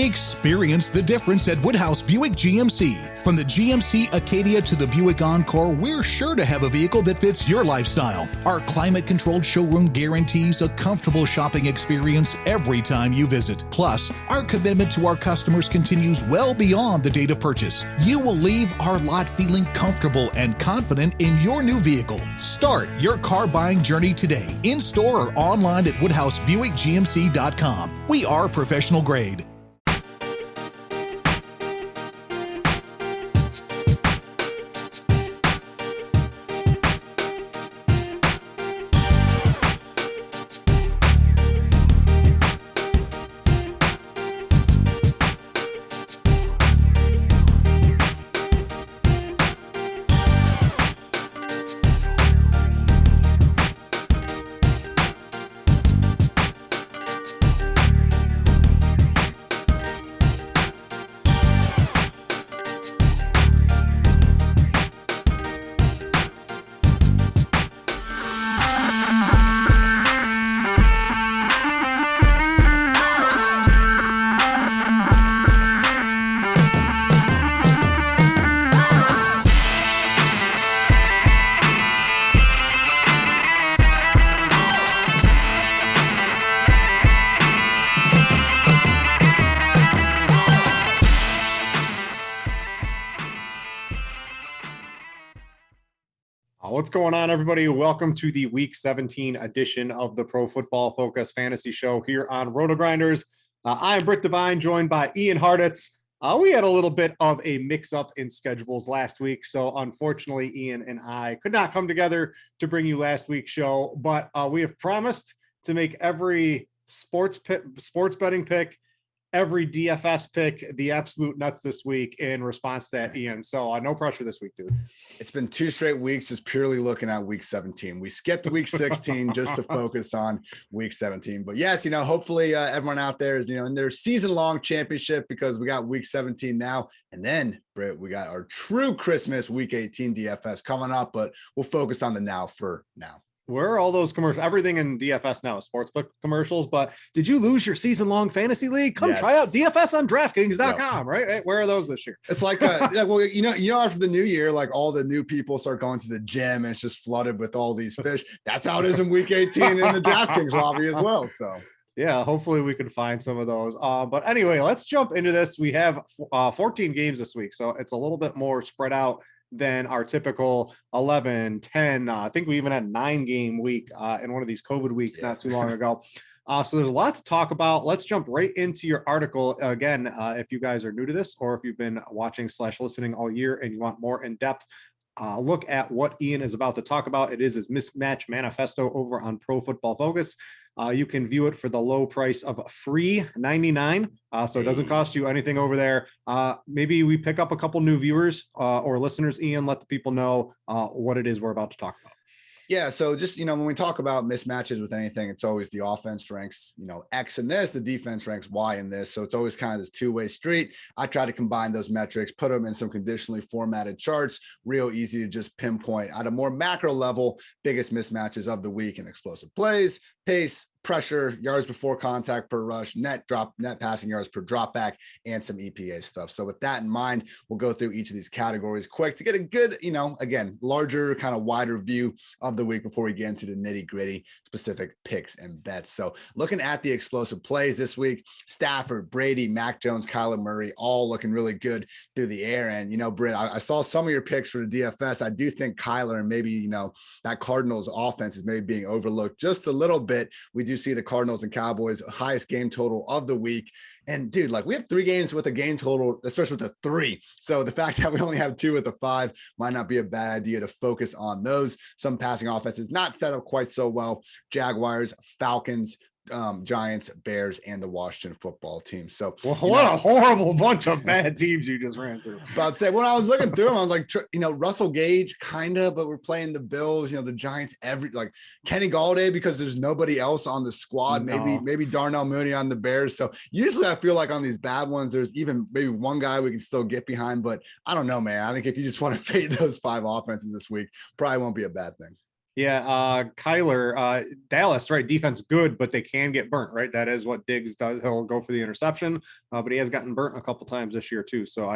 Experience the difference at Woodhouse Buick GMC. From the GMC Acadia to the Buick Encore, we're sure to have a vehicle that fits your lifestyle. Our climate-controlled showroom guarantees a comfortable shopping experience every time you visit. Plus, our commitment to our customers continues well beyond the date of purchase. You will leave our lot feeling comfortable and confident in your new vehicle. Start your car buying journey today, in-store or online at WoodhouseBuickGMC.com. We are professional grade. What's going on, everybody? Welcome to the Week 17 edition of the Pro Football Focus Fantasy Show here on RotoGrinders. I'm Brit Devine, joined by Ian Hartitz. We had a little bit of a mix-up in schedules last week, so unfortunately, Ian and I could not come together to bring you last week's show, but we have promised to make every sports betting pick, every DFS pick, the absolute nuts this week in response to that, Ian. So no pressure this week, dude. It's been 2 straight weeks just purely looking at week 17. We skipped week 16 just to focus on week 17. But yes, hopefully everyone out there is, in their season-long championship, because we got week 17 now. And then, Britt, we got our true Christmas week 18 DFS coming up, but we'll focus on the now for now. Where are all those commercials? Everything in DFS now is sportsbook commercials, but did you lose your season-long fantasy league? Come try out DFS on DraftKings.com, right? Where are those this year? It's like, after the new year, like all the new people start going to the gym and it's just flooded with all these fish. That's how it is in week 18 in the DraftKings lobby as well. So yeah, hopefully we can find some of those. But anyway, let's jump into this. We have 14 games this week, so it's a little bit more spread out than our typical 11, 10. I think we even had 9-game week in one of these COVID weeks not too long ago. So there's a lot to talk about. Let's jump right into your article. Again, if you guys are new to this, or if you've been watching/listening all year and you want more in-depth look at what Ian is about to talk about, it is his mismatch manifesto over on Pro Football Focus. You can view it for the low price of free $99. So it doesn't cost you anything over there. Maybe we pick up a couple new viewers or listeners. Ian, let the people know what it is we're about to talk about. Yeah. So just, when we talk about mismatches with anything, it's always the offense ranks, X in this, the defense ranks Y in this. So it's always kind of this two-way street. I try to combine those metrics, put them in some conditionally formatted charts, real easy to just pinpoint at a more macro level, biggest mismatches of the week in explosive plays, pace, pressure, yards before contact per rush, net passing yards per drop back, and some EPA stuff. So with that in mind, we'll go through each of these categories quick to get a good, again, larger, kind of wider view of the week before we get into the nitty gritty specific picks and bets. So looking at the explosive plays this week, Stafford, Brady, Mac Jones, Kyler Murray, all looking really good through the air. And, Britt, I saw some of your picks for the DFS. I do think Kyler and maybe, that Cardinals offense is maybe being overlooked just a little bit. We do see the Cardinals and Cowboys highest game total of the week. And dude, we have 3 games with a game total that starts with a 3. So the fact that we only have 2 with a 5 might not be a bad idea to focus on those. Some passing offenses not set up quite so well. Jaguars, Falcons, Giants, Bears, and the Washington football team. So what a horrible bunch of bad teams you just ran through. But I'd say when I was looking through them, I was like, Russell Gage, kind of, but we're playing the Bills, the Giants, Kenny Galladay, because there's nobody else on the squad. No. Maybe Darnell Mooney on the Bears. So usually I feel like on these bad ones, there's even maybe one guy we can still get behind, but I don't know, man. I think if you just want to fade those 5 offenses this week, probably won't be a bad thing. Yeah, Kyler, Dallas, right? Defense good, but they can get burnt, right? That is what Diggs does. He'll go for the interception, but he has gotten burnt a couple times this year too. So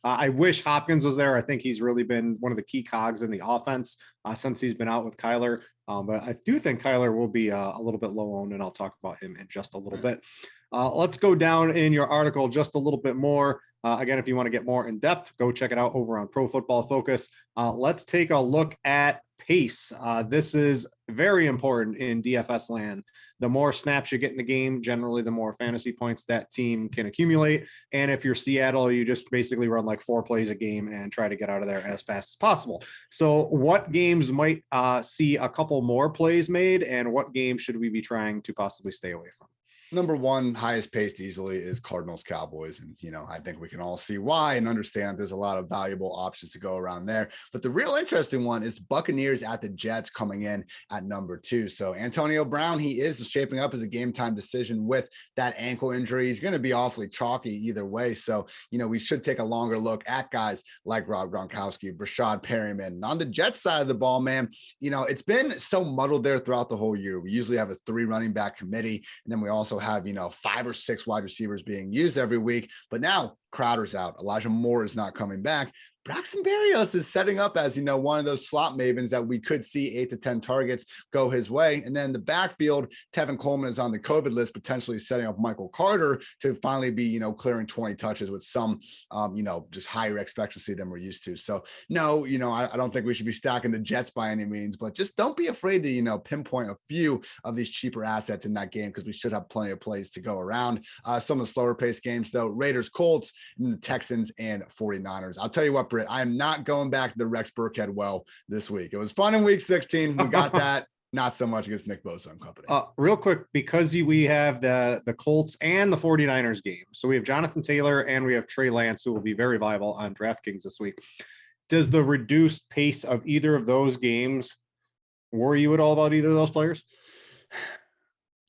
I wish Hopkins was there. I think he's really been one of the key cogs in the offense since he's been out with Kyler. But I do think Kyler will be a little bit low owned, and I'll talk about him in just a little bit. Let's go down in your article just a little bit more. Again, if you want to get more in depth, go check it out over on Pro Football Focus. Let's take a look at pace. This is very important in DFS land. The more snaps you get in the game, generally, the more fantasy points that team can accumulate. And if you're Seattle, you just basically run like 4 plays a game and try to get out of there as fast as possible. So what games might see a couple more plays made, and what games should we be trying to possibly stay away from? Number one, highest paced easily is Cardinals Cowboys. And, I think we can all see why and understand there's a lot of valuable options to go around there. But the real interesting one is Buccaneers at the Jets coming in at number 2. So Antonio Brown, he is shaping up as a game time decision with that ankle injury. He's going to be awfully chalky either way. So, we should take a longer look at guys like Rob Gronkowski, Rashad Perryman. And on the Jets side of the ball, man, it's been so muddled there throughout the whole year. We usually have a 3 running back committee, and then we also have 5 or 6 wide receivers being used every week. But now Crowder's out, Elijah Moore is not coming back. Braxton Berrios is setting up as, one of those slot mavens that we could see 8 to 10 targets go his way. And then the backfield, Tevin Coleman is on the COVID list, potentially setting up Michael Carter to finally be, clearing 20 touches with some, just higher expectancy than we're used to. So no, I don't think we should be stacking the Jets by any means, but just don't be afraid to, pinpoint a few of these cheaper assets in that game, because we should have plenty of plays to go around. Some of the slower paced games though, Raiders, Colts, and the Texans and 49ers. I'll tell you what, Britt, I am not going back to the Rex Burkhead well this week. It was fun in week 16. We got that. Not so much against Nick Bosa and company. Real quick, because we have the Colts and the 49ers game. So we have Jonathan Taylor and we have Trey Lance, who will be very viable on DraftKings this week. Does the reduced pace of either of those games worry you at all about either of those players?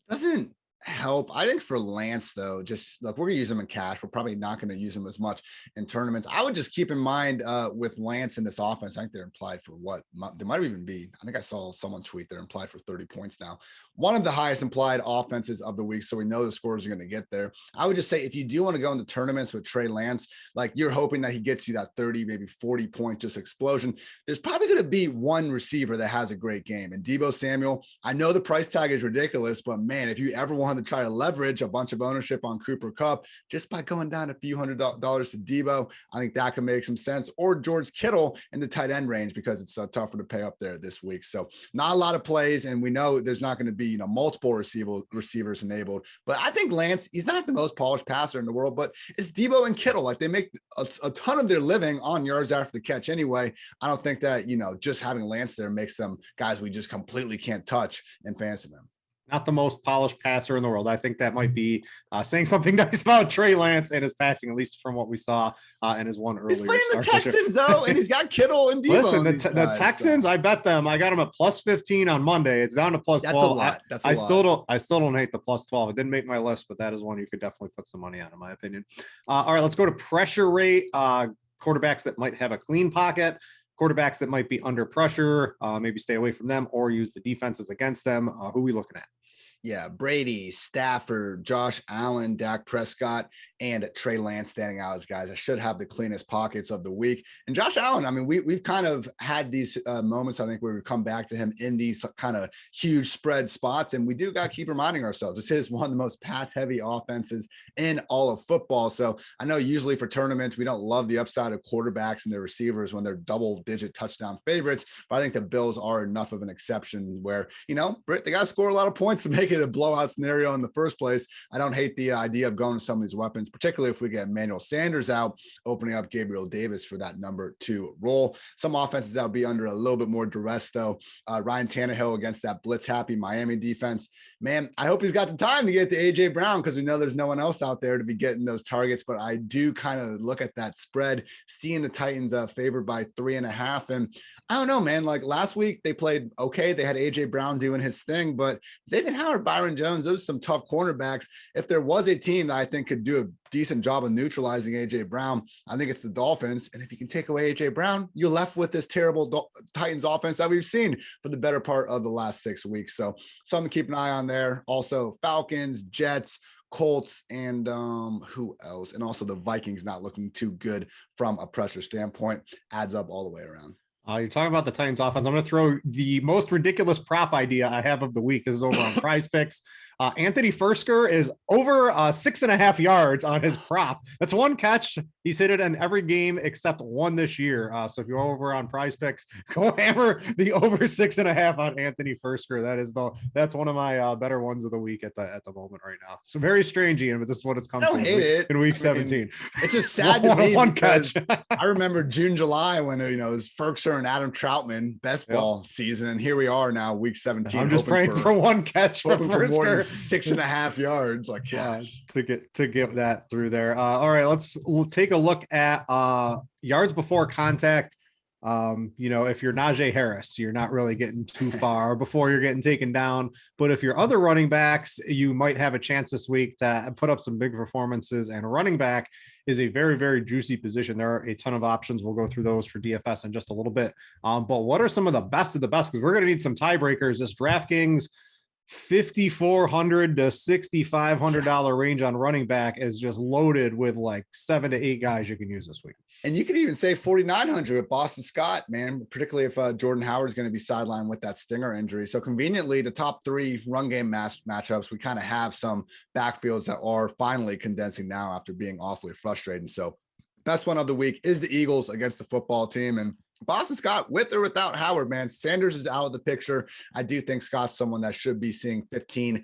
Doesn't help. I think for Lance, though, just look, we're gonna use him in cash. We're probably not going to use him as much in tournaments. I would just keep in mind with Lance in this offense, I think they're implied for what they might even be. I think I saw someone tweet they're implied for 30 points now. One of the highest implied offenses of the week, so we know the scores are going to get there. I would just say if you do want to go into tournaments with Trey Lance, like you're hoping that he gets you that 30, maybe 40 point just explosion, there's probably going to be one receiver that has a great game. And Deebo Samuel, I know the price tag is ridiculous, but man, if you ever want to try to leverage a bunch of ownership on Cooper Kupp just by going down a few $100s to Deebo, I think that can make some sense. Or George Kittle in the tight end range, because it's tougher to pay up there this week. So not a lot of plays, and we know there's not going to be multiple receivers enabled. But I think Lance, he's not the most polished passer in the world, but it's Deebo and Kittle. Like they make a ton of their living on yards after the catch anyway. I don't think that just having Lance there makes them guys we just completely can't touch in fantasy them. Not the most polished passer in the world. I think that might be saying something nice about Trey Lance and his passing, at least from what we saw in his one earlier. He's playing the Texans though, and he's got Kittle and Deebo. Listen, the Texans, I bet them. I got them at plus 15 on Monday. It's down to plus 12. That's a lot. That's a lot. I still don't hate the plus 12. It didn't make my list, but that is one you could definitely put some money on, in my opinion. All right, let's go to pressure rate. Quarterbacks that might have a clean pocket. Quarterbacks that might be under pressure, maybe stay away from them or use the defenses against them. Who are we looking at? Yeah, Brady, Stafford, Josh Allen, Dak Prescott, and Trey Lance standing out as guys that should have the cleanest pockets of the week. And Josh Allen, I mean, we've kind of had these moments, I think, where we come back to him in these kind of huge spread spots. And we do got to keep reminding ourselves, this is one of the most pass-heavy offenses in all of football. So I know usually for tournaments, we don't love the upside of quarterbacks and their receivers when they're double-digit touchdown favorites. But I think the Bills are enough of an exception where, Britt, they got to score a lot of points to make it a blowout scenario in the first place. I don't hate the idea of going to some of these weapons, particularly if we get Emmanuel Sanders out, opening up Gabriel Davis for that number 2 role. Some offenses that will be under a little bit more duress though. Ryan Tannehill against that blitz happy Miami defense. Man, I hope he's got the time to get to AJ Brown, because we know there's no one else out there to be getting those targets. But I do kind of look at that spread, seeing the Titans favored by 3.5. And I don't know, man, like last week they played okay. They had AJ Brown doing his thing, but Xavier Howard, Byron Jones, those are some tough cornerbacks. If there was a team that I think could do a decent job of neutralizing AJ Brown. I think it's the Dolphins. And if you can take away AJ Brown, you're left with this terrible Titans offense that we've seen for the better part of the last 6 weeks. So something to keep an eye on there. Also Falcons, Jets, Colts, and who else? And also the Vikings not looking too good from a pressure standpoint. Adds up all the way around. You're talking about the Titans offense. I'm going to throw the most ridiculous prop idea I have of the week. This is over on Prize Picks. Anthony Fursker is over 6.5 yards on his prop. That's one catch. He's hit it in every game except one this year. So if you're over on Prize Picks, go hammer the over 6.5 on Anthony Fursker. That's one of my better ones of the week at the moment right now. So very strange, Ian, but this is what it's come to in week 17. It's just sad to me one catch. I remember June, July when it was Fursker and Adam Troutman best ball season, and here we are now, week 17. I'm just praying for one catch from Fursker. 6.5 yards, like to get that through there. All right, we'll take a look at yards before contact. If you're Najee Harris, you're not really getting too far before you're getting taken down. But if you're other running backs, you might have a chance this week to put up some big performances. And running back is a very, very juicy position. There are a ton of options. We'll go through those for DFS in just a little bit. But what are some of the best of the best? Because we're going to need some tiebreakers. This DraftKings $5,400 to $6,500 range on running back is just loaded with like 7 to 8 guys you can use this week. And you could even say 4,900 with Boston Scott, man, particularly if Jordan Howard is going to be sidelined with that stinger injury. So conveniently, the top 3 run game matchups, we kind of have some backfields that are finally condensing now after being awfully frustrating. So best one of the week is the Eagles against the football team. And Boston Scott, with or without Howard, man, Sanders is out of the picture. I do think Scott's someone that should be seeing 15,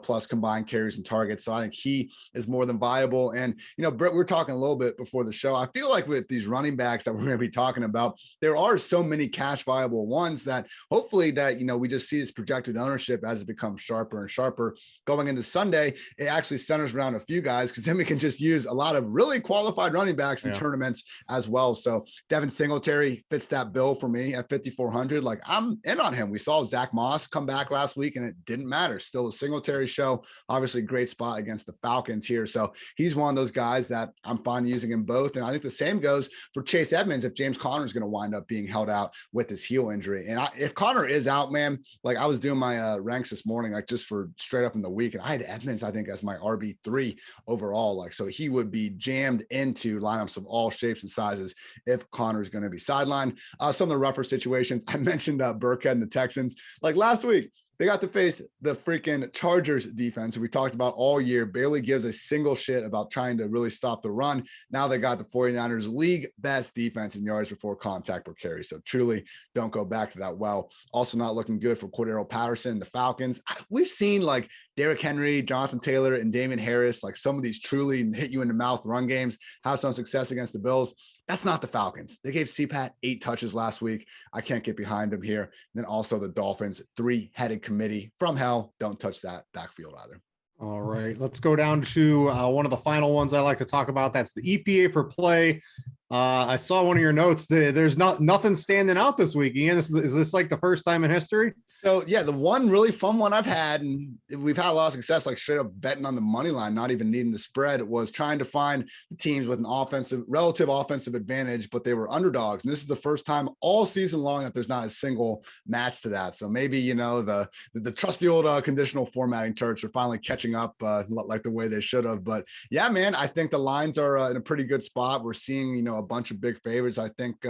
plus combined carries and targets. So I think he is more than viable. And, Britt, we were talking a little bit before the show. I feel like with these running backs that we're going to be talking about, there are so many cash viable ones that hopefully that, we just see this projected ownership as it becomes sharper and sharper going into Sunday. It actually centers around a few guys because then we can just use a lot of really qualified running backs in tournaments as well. So Devin Singletary fits that bill for me at 5,400. Like, I'm in on him. We saw Zach Moss come back last week and it didn't matter. Still a Singletary show. Obviously great spot against the Falcons here. So he's one of those guys that I'm fine using in both. And I think the same goes for Chase Edmonds if James Conner is going to wind up being held out with his heel injury. And if Conner is out, man, like I was doing my ranks this morning, like just for straight up in the week, and I had Edmonds, I think, as my RB3 overall. Like, so he would be jammed into lineups of all shapes and sizes if Conner is going to be sidelined. Some of the rougher situations, I mentioned Burkhead and the Texans. Like last week, they got to face the freaking Chargers defense, who we talked about all year, barely gives a single shit about trying to really stop the run. Now they got the 49ers league best defense in yards before contact per carry. So truly don't go back to that well. Also not looking good for Cordero Patterson, the Falcons. We've seen like Derrick Henry, Jonathan Taylor, and Damian Harris, like some of these truly hit you in the mouth run games, have some success against the Bills. That's not the Falcons. They gave CPAT 8 touches last week. I can't get behind them here. And then also the Dolphins, 3-headed committee from hell. Don't touch that backfield either. All right, let's go down to one of the final ones I like to talk about. That's the EPA per play. I saw one of your notes. There's nothing standing out this week, Ian. Is this like the first time in history? So yeah, the one really fun one I've had, and we've had a lot of success, like straight up betting on the money line, not even needing the spread, was trying to find teams with an relative offensive advantage, but they were underdogs. And this is the first time all season long that there's not a single match to that. So maybe, the trusty old conditional formatting charts are finally catching up like the way they should have. But yeah, man, I think the lines are in a pretty good spot. We're seeing, a bunch of big favorites, I think,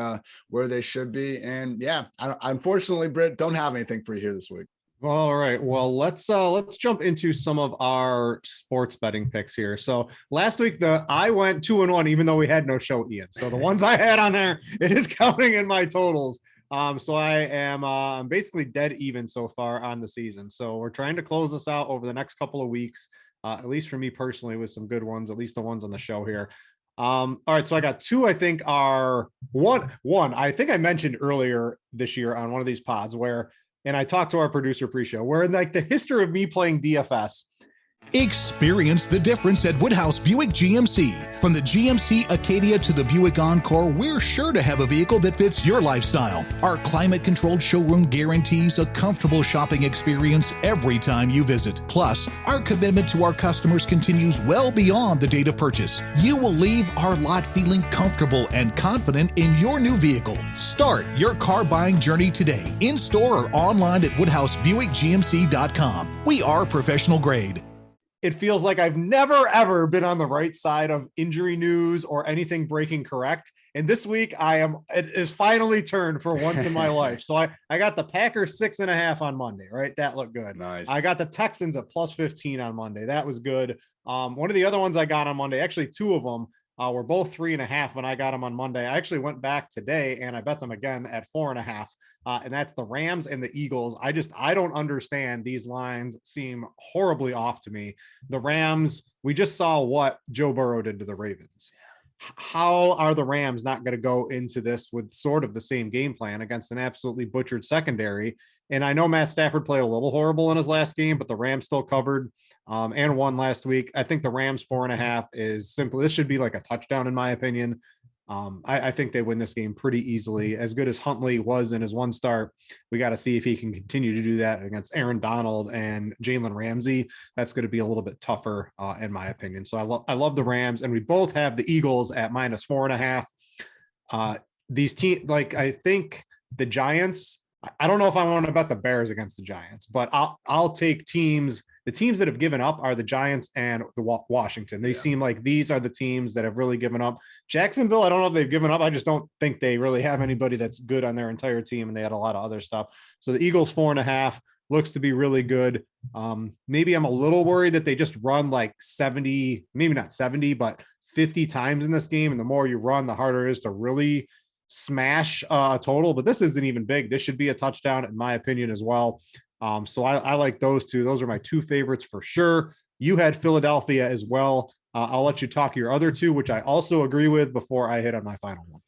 where they should be. And yeah, I unfortunately, Britt, don't have anything for you here this week. All right. Well, let's jump into some of our sports betting picks here. So last week, I went 2-1, even though we had no show, Ian. So the ones I had on there, it is counting in my totals. So I am I'm basically dead even so far on the season. So we're trying to close this out over the next couple of weeks, at least for me personally, with some good ones, at least the ones on the show here. All right, so I got two. I think are one. I think I mentioned earlier this year on one of these pods and I talked to our producer pre-show, where in like the history of me playing DFS, Experience the difference at Woodhouse Buick GMC. From the GMC Acadia to the Buick Encore, we're sure to have a vehicle that fits your lifestyle. Our climate-controlled showroom guarantees a comfortable shopping experience every time you visit. Plus, our commitment to our customers continues well beyond the date of purchase. You will leave our lot feeling comfortable and confident in your new vehicle. Start your car buying journey today, in-store or online at WoodhouseBuickGMC.com. We are professional grade. It feels like I've never, ever been on the right side of injury news or anything breaking correct. And this week it is finally turned for once in my life. So I got the Packers 6.5 on Monday, right? That looked good. Nice. I got the Texans at +15 on Monday. That was good. One of the other ones I got on Monday, actually two of them, were both 3.5 when I got them on Monday. I actually went back today and I bet them again at 4.5. And that's the Rams and the Eagles. I don't understand. These lines seem horribly off to me. The Rams, we just saw what Joe Burrow did to the Ravens. How are the Rams not going to go into this with sort of the same game plan against an absolutely butchered secondary? And I know Matt Stafford played a little horrible in his last game, but the Rams still covered and won last week. I think the Rams 4.5 is simply, this should be like a touchdown in my opinion. I think they win this game pretty easily. As good as Huntley was in his one start, we got to see if he can continue to do that against Aaron Donald and Jalen Ramsey. That's going to be a little bit tougher in my opinion. So I love the Rams, and we both have the Eagles at -4.5. These teams, like I think the Giants, I don't know if I want to bet the Bears against the Giants, but I'll take teams. The teams that have given up are the Giants and the Washington. They seem like these are the teams that have really given up. Jacksonville, I don't know if they've given up. I just don't think they really have anybody that's good on their entire team, and they had a lot of other stuff. So the Eagles 4.5 looks to be really good. Maybe I'm a little worried that they just run like 70, maybe not 70, but 50 times in this game. And the more you run, the harder it is to really smash a total. But this isn't even big. This should be a touchdown in my opinion as well. So I like those two. Those are my two favorites for sure. You had Philadelphia as well. I'll let you talk your other two, which I also agree with before I hit on my final one.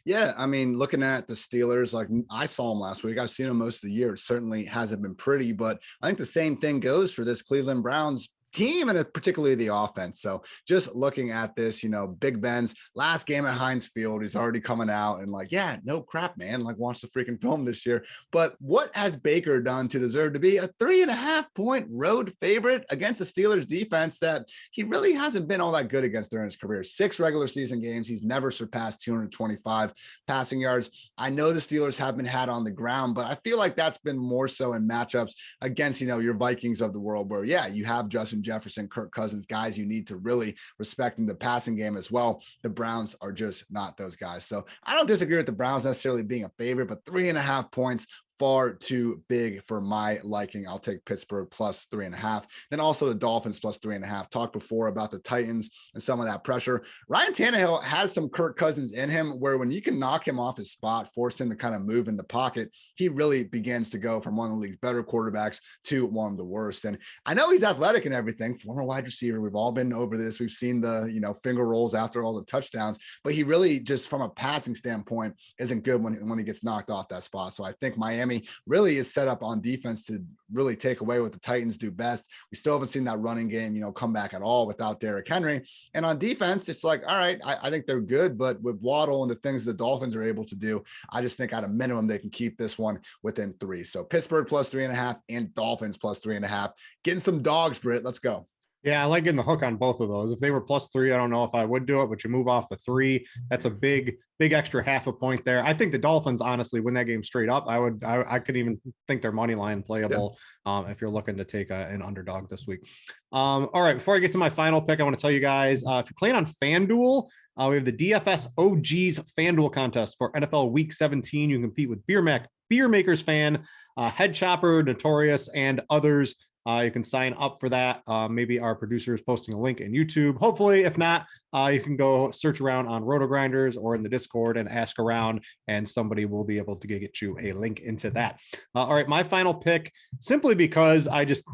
Yeah, I mean, looking at the Steelers, like I saw them last week. I've seen them most of the year. It certainly hasn't been pretty, but I think the same thing goes for this Cleveland Browns team and particularly the offense. So just looking at this, Big Ben's last game at Heinz Field, he's already coming out and like, yeah, no crap, man. Like watch the freaking film this year. But what has Baker done to deserve to be a 3.5-point road favorite against the Steelers defense that he really hasn't been all that good against during his career? 6 regular season games. He's never surpassed 225 passing yards. I know the Steelers have been had on the ground, but I feel like that's been more so in matchups against, your Vikings of the world where, yeah, you have Justin Jefferson, Kirk Cousins, guys you need to really respect in the passing game as well. The Browns are just not those guys. So I don't disagree with the Browns necessarily being a favorite, but 3.5 points, far too big for my liking. I'll take Pittsburgh +3.5. Then also the Dolphins +3.5. Talked before about the Titans and some of that pressure. Ryan Tannehill has some Kirk Cousins in him where when you can knock him off his spot, force him to kind of move in the pocket, he really begins to go from one of the league's better quarterbacks to one of the worst. And I know he's athletic and everything, former wide receiver. We've all been over this. We've seen the, finger rolls after all the touchdowns, but he really just from a passing standpoint isn't good when he gets knocked off that spot. So I think Miami really is set up on defense to really take away what the Titans do best. We still haven't seen that running game, come back at all without Derrick Henry. And on defense, it's like, all right, I think they're good, but with Waddle and the things the Dolphins are able to do, I just think at a minimum, they can keep this one within 3. So Pittsburgh +3.5 and Dolphins +3.5. Getting some dogs, Britt. Let's go. Yeah, I like getting the hook on both of those. If they were +3, I don't know if I would do it, but you move off the 3. That's a big extra half a point there. I think the Dolphins honestly win that game straight up. I could even think their money line playable if you're looking to take an underdog this week. All right, before I get to my final pick, I want to tell you guys if you're playing on FanDuel, we have the DFS OGs FanDuel contest for NFL Week 17. You can compete with Beer Makers Fan, Head Chopper, Notorious, and others. You can sign up for that. Maybe our producer is posting a link in YouTube. Hopefully, if not, you can go search around on RotoGrinders or in the Discord and ask around, and somebody will be able to get you a link into that. All right, my final pick, simply because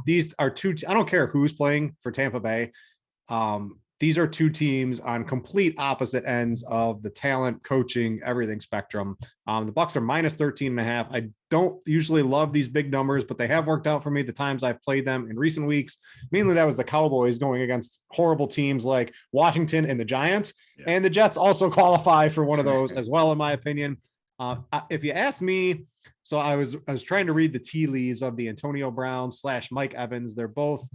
these are two. I don't care who's playing for Tampa Bay. these are two teams on complete opposite ends of the talent, coaching, everything spectrum. The Bucks are minus 13.5. I don't usually love these big numbers, but they have worked out for me the times I've played them in recent weeks. Mainly that was the Cowboys going against horrible teams like Washington and the Giants. Yeah. And the Jets also qualify for one of those as well, in my opinion. If you ask me, so I was trying to read the tea leaves of the Antonio Brown / Mike Evans. They're both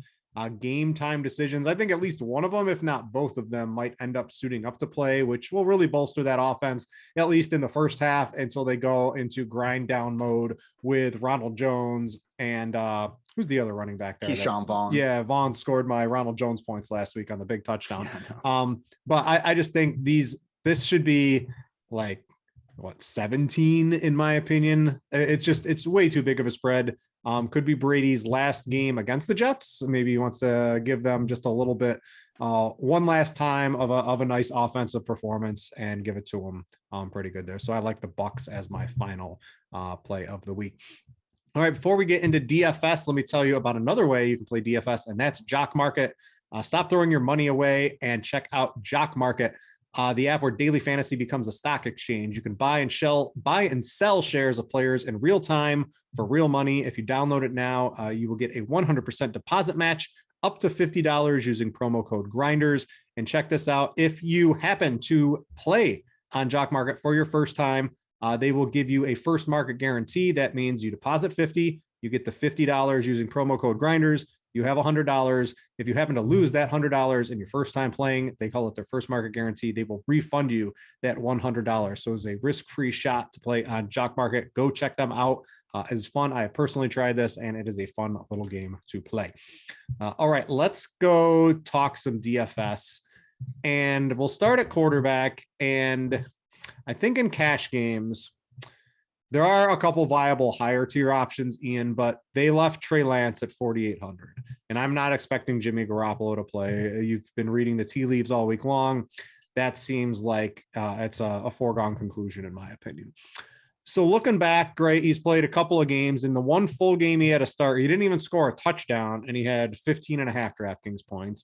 game time decisions. I think at least one of them, if not both of them, might end up suiting up to play, which will really bolster that offense, at least in the first half, until they go into grind down mode with Ronald Jones and who's the other running back there? Keyshawn Vaughn. Yeah, Vaughn scored my Ronald Jones points last week on the big touchdown. But I just think this should be like 17 in my opinion. It's way too big of a spread. Could be Brady's last game against the Jets. Maybe he wants to give them just a little bit, one last time of a nice offensive performance and give it to him pretty good there. So I like the Bucks as my final play of the week. All right, before we get into DFS, let me tell you about another way you can play DFS, and that's Jock Market. Stop throwing your money away and check out Jock Market. The app where daily fantasy becomes a stock exchange. You can buy and sell shares of players in real time for real money. If you download it now, you will get a 100% deposit match up to $50 using promo code Grinders. And check this out. If you happen to play on Jock Market for your first time, they will give you a first market guarantee. That means you deposit $50, you get the $50 using promo code Grinders. You have $100. If you happen to lose that $100 in your first time playing, they call it their first market guarantee. They will refund you that $100. So it's a risk-free shot to play on Jock Market. Go check them out. It's fun. I personally tried this, and it is a fun little game to play. All right, let's go talk some DFS. And we'll start at quarterback. And I think in cash games, there are a couple viable higher tier options, Ian, but they left Trey Lance at 4,800. And I'm not expecting Jimmy Garoppolo to play. You've been reading the tea leaves all week long. That seems like it's a foregone conclusion, in my opinion. So looking back, great. He's played a couple of games. In the one full game he had to start, he didn't even score a touchdown, and he had 15.5 DraftKings points.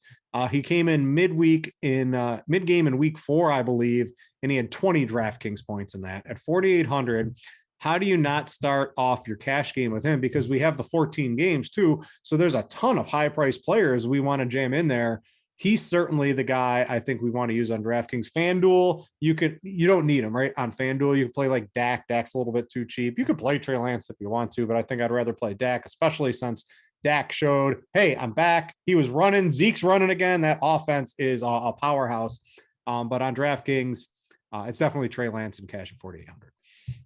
He came in mid-game in week 4, I believe, and he had 20 DraftKings points in that at 4,800. How do you not start off your cash game with him? Because we have the 14 games too. So there's a ton of high priced players we want to jam in there. He's certainly the guy I think we want to use on DraftKings. FanDuel, you don't need him, right? On FanDuel, you can play like Dak. Dak's a little bit too cheap. You could play Trey Lance if you want to, but I think I'd rather play Dak, especially since Dak showed, hey, I'm back. He was running. Zeke's running again. That offense is a powerhouse. But on DraftKings, it's definitely Trey Lance and cash at 4,800.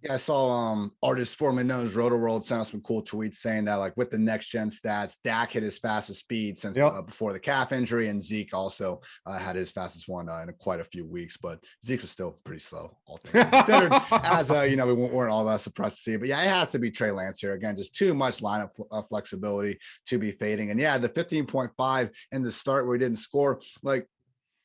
Yeah, I saw artist formerly known as RotoWorld sent us some cool tweets saying that, like, with the next gen stats, Dak hit his fastest speed since before the calf injury, and Zeke also had his fastest one in quite a few weeks. But Zeke was still pretty slow, all things considered. As we weren't all that surprised to see. But yeah, it has to be Trey Lance here again. Just too much lineup flexibility to be fading. And yeah, the 15.5 in the start where he didn't score, like.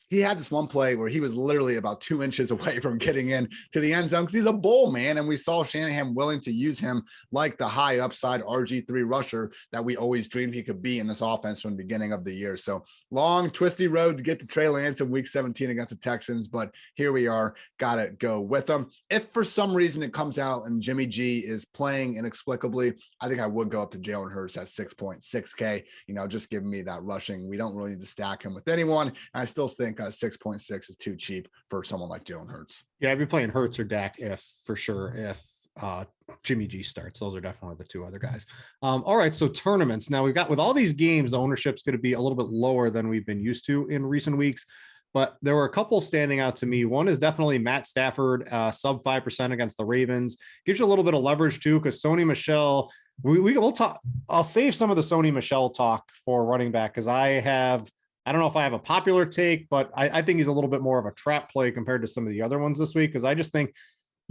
He had this one play where he was literally about 2 inches away from getting in to the end zone because he's a bull, man. And we saw Shanahan willing to use him like the high upside RG3 rusher that we always dreamed he could be in this offense from the beginning of the year. So long, twisty road to get to Trey Lance in week 17 against the Texans. But here we are. Got to go with them. If for some reason it comes out and Jimmy G is playing inexplicably, I think I would go up to Jalen Hurts at 6.6K, just giving me that rushing. We don't really need to stack him with anyone. I still think 6.6 is too cheap for someone like Jalen Hurts. Yeah, I'd be playing Hurts or Dak if Jimmy G starts. Those are definitely the two other guys. All right, so tournaments. Now we've got, with all these games, the ownership's going to be a little bit lower than we've been used to in recent weeks. But there were a couple standing out to me. One is definitely Matt Stafford, sub 5% against the Ravens. Gives you a little bit of leverage too, because Sony Michel, we'll talk. I'll save some of the Sony Michel talk for running back, because I don't know if I have a popular take, but I think he's a little bit more of a trap play compared to some of the other ones this week, because I just think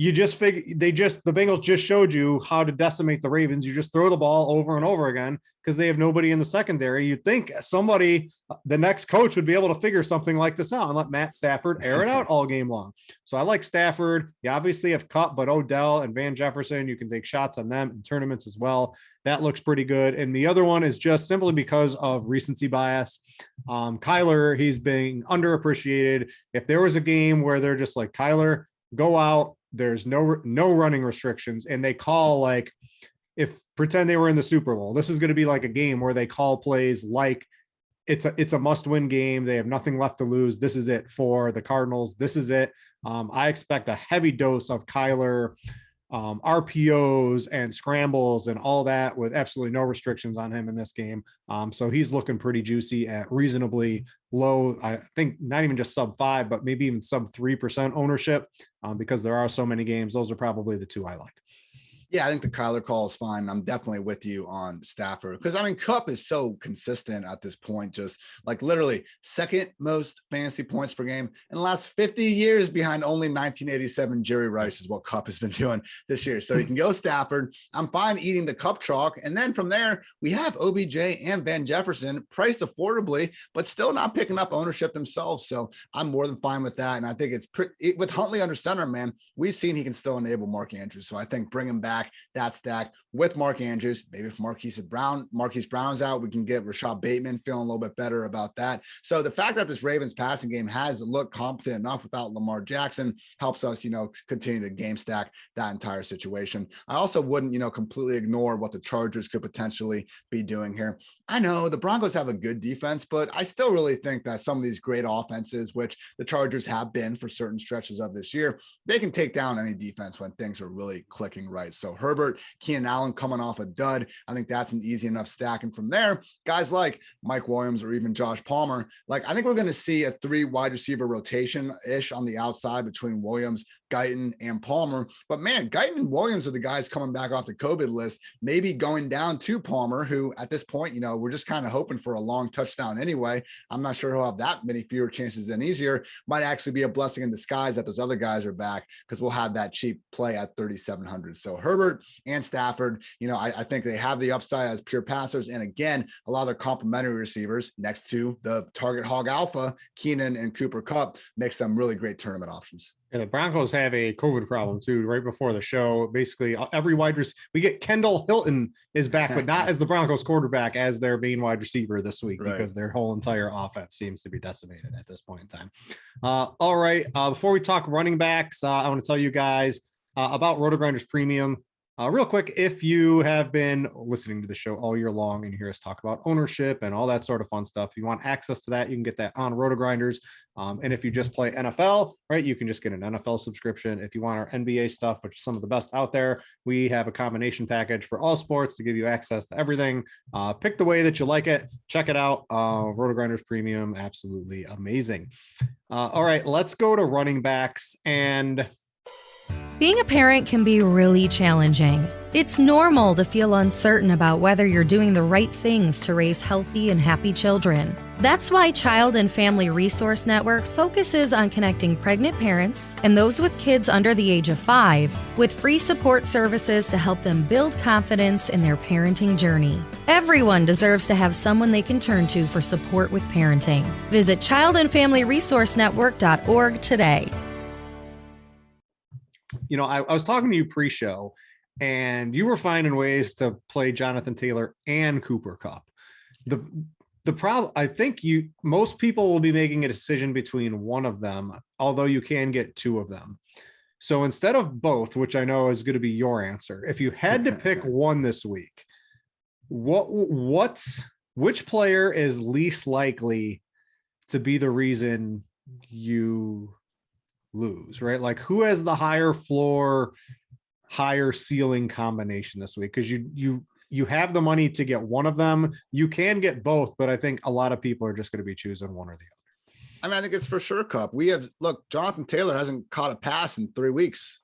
you just figure the Bengals just showed you how to decimate the Ravens. You just throw the ball over and over again because they have nobody in the secondary. You'd think somebody, the next coach, would be able to figure something like this out and let Matt Stafford air it out all game long. So I like Stafford. You obviously have Kupp, but Odell and Van Jefferson, you can take shots on them in tournaments as well. That looks pretty good. And the other one is just simply because of recency bias. Kyler, he's being underappreciated. If there was a game where they're just like, Kyler, go out, there's no running restrictions, and they call, like, if pretend they were in the Super Bowl, this is going to be like a game where they call plays like it's a must-win game. They have nothing left to lose. This is it for the Cardinals. This is it. I expect a heavy dose of Kyler RPOs and scrambles and all that with absolutely no restrictions on him in this game. So he's looking pretty juicy at reasonably low. I think not even just sub 5, but maybe even sub 3% ownership because there are so many games. Those are probably the two I like. Yeah, I think the Kyler call is fine. I'm definitely with you on Stafford because, I mean, Kupp is so consistent at this point, just like literally second most fantasy points per game in the last 50 years behind only 1987 Jerry Rice is what Kupp has been doing this year. So you can go Stafford. I'm fine eating the Kupp chalk. And then from there, we have OBJ and Van Jefferson priced affordably, but still not picking up ownership themselves. So I'm more than fine with that. And I think with Huntley under center, man, we've seen he can still enable Mark Andrews. So I think bring him back that stack with Mark Andrews. Maybe if Marquise Brown's out, we can get Rashad Bateman feeling a little bit better about that. So the fact that this Ravens passing game has looked competent enough without Lamar Jackson helps us, continue to game stack that entire situation. I also wouldn't, completely ignore what the Chargers could potentially be doing here. I know the Broncos have a good defense, but I still really think that some of these great offenses, which the Chargers have been for certain stretches of this year, they can take down any defense when things are really clicking right. So Herbert, Keenan Allen coming off a dud, I think that's an easy enough stack. And from there, guys like Mike Williams or even Josh Palmer, like I think we're going to see a 3 wide receiver rotation-ish on the outside between Williams, Guyton, and Palmer. But man, Guyton and Williams are the guys coming back off the COVID list, maybe going down to Palmer, who at this point, we're just kind of hoping for a long touchdown anyway. I'm not sure he'll have that many fewer chances than easier. Might actually be a blessing in disguise that those other guys are back because we'll have that cheap play at 3,700. So Herbert and Stafford, I think they have the upside as pure passers. And again, a lot of their complementary receivers next to the target hog alpha, Keenan and Cooper Kupp, makes them really great tournament options. And the Broncos have a COVID problem too. Right before the show, basically every wide receiver, we get Kendall Hilton is back, but not as the Broncos quarterback, as their main wide receiver this week, right, because their whole entire offense seems to be decimated at this point in time. All right. Before we talk running backs, I want to tell you guys about RotoGrinders Premium. Real quick, if you have been listening to the show all year long and you hear us talk about ownership and all that sort of fun stuff, you want access to that, you can get that on RotoGrinders. And if you just play NFL, right, you can just get an NFL subscription. If you want our NBA stuff, which is some of the best out there, we have a combination package for all sports to give you access to everything. Pick the way that you like it. Check it out. RotoGrinders Premium, absolutely amazing. All right, let's go to running backs. And being a parent can be really challenging. It's normal to feel uncertain about whether you're doing the right things to raise healthy and happy children. That's why Child and Family Resource Network focuses on connecting pregnant parents and those with kids under the age of 5 with free support services to help them build confidence in their parenting journey. Everyone deserves to have someone they can turn to for support with parenting. Visit childandfamilyresourcenetwork.org today. I was talking to you pre-show, and you were finding ways to play Jonathan Taylor and Cooper Kupp. The problem, I think most people will be making a decision between one of them, although you can get 2 of them. So instead of both, which I know is going to be your answer, if you had to pick one this week, which player is least likely to be the reason you lose, right? Like, who has the higher floor, higher ceiling combination this week? Because you have the money to get one of them. You can get both, but I think a lot of people are just going to be choosing one or the other. I mean, I think it's for sure Kupp. Jonathan Taylor hasn't caught a pass in 3 weeks.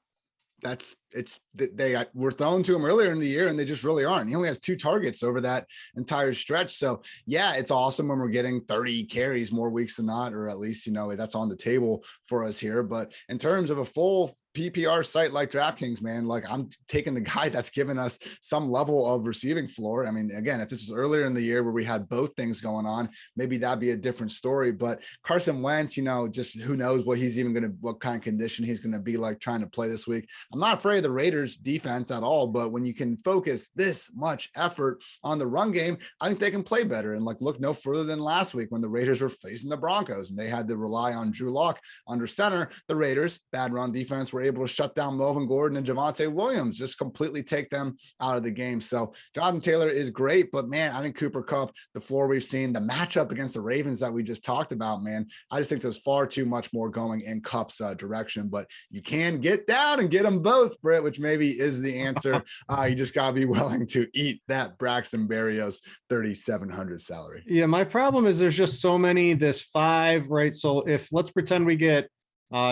They were thrown to him earlier in the year, and they just really aren't. He only has 2 targets over that entire stretch. So yeah, it's awesome when we're getting 30 carries more weeks than not, or at least, that's on the table for us here. But in terms of a full PPR site like DraftKings, man, like I'm taking the guy that's given us some level of receiving floor. I mean, again, if this was earlier in the year where we had both things going on, maybe that'd be a different story. But Carson Wentz, just who knows what kind of condition he's going to be like trying to play this week. I'm not afraid of the Raiders defense at all, but when you can focus this much effort on the run game, I think they can play better. And look no further than last week when the Raiders were facing the Broncos and they had to rely on Drew Lock under center. The Raiders, bad run defense, were able to shut down Melvin Gordon and Javonte Williams, just completely take them out of the game. So Jonathan Taylor is great, but man, I think Cooper Kupp, the floor we've seen, the matchup against the Ravens that we just talked about, man, I just think there's far too much more going in Kupp's direction, but you can get down and get them both, Britt, which maybe is the answer. You just got to be willing to eat that Braxton Berrios 3,700 salary. Yeah. My problem is there's just so many, this 5, right? So if let's pretend we get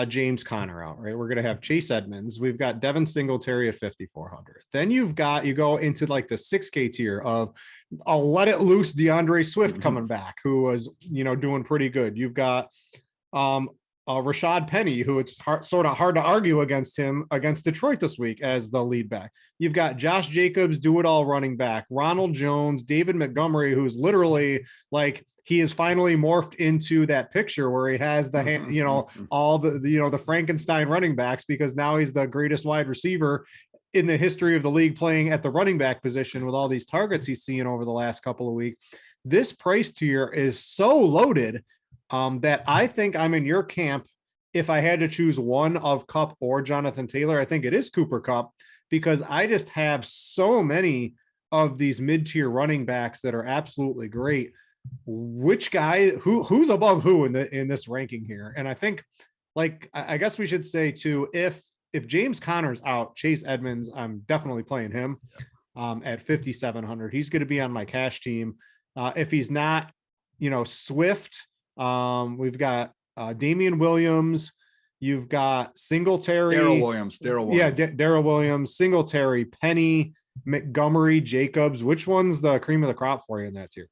James Conner out, right? We're going to have Chase Edmonds. We've got Devin Singletary at 5,400. Then you go into the 6K tier of a let it loose DeAndre Swift coming back, who was, doing pretty good. You've got Rashad Penny, who it's sort of hard to argue against him against Detroit this week as the lead back. You've got Josh Jacobs, do it all running back, Ronald Jones, David Montgomery, who's literally he is finally morphed into that picture where he has the all the Frankenstein running backs, because now he's the greatest wide receiver in the history of the league playing at the running back position with all these targets he's seen over the last couple of weeks. This price tier is so loaded that I think I'm in your camp. If I had to choose one of Kupp or Jonathan Taylor, I think it is Cooper Kupp, because I just have so many of these mid-tier running backs that are absolutely great. Which guy, who's above who in this ranking here? And I think, I guess we should say too, if James Conner's out, Chase Edmonds, I'm definitely playing him at 5,700. He's going to be on my cash team. If he's not, Swift, we've got Damian Williams, you've got Singletary, Darrell Williams. Yeah, Darrell Williams, Singletary, Penny, Montgomery, Jacobs. Which one's the cream of the crop for you in that tier?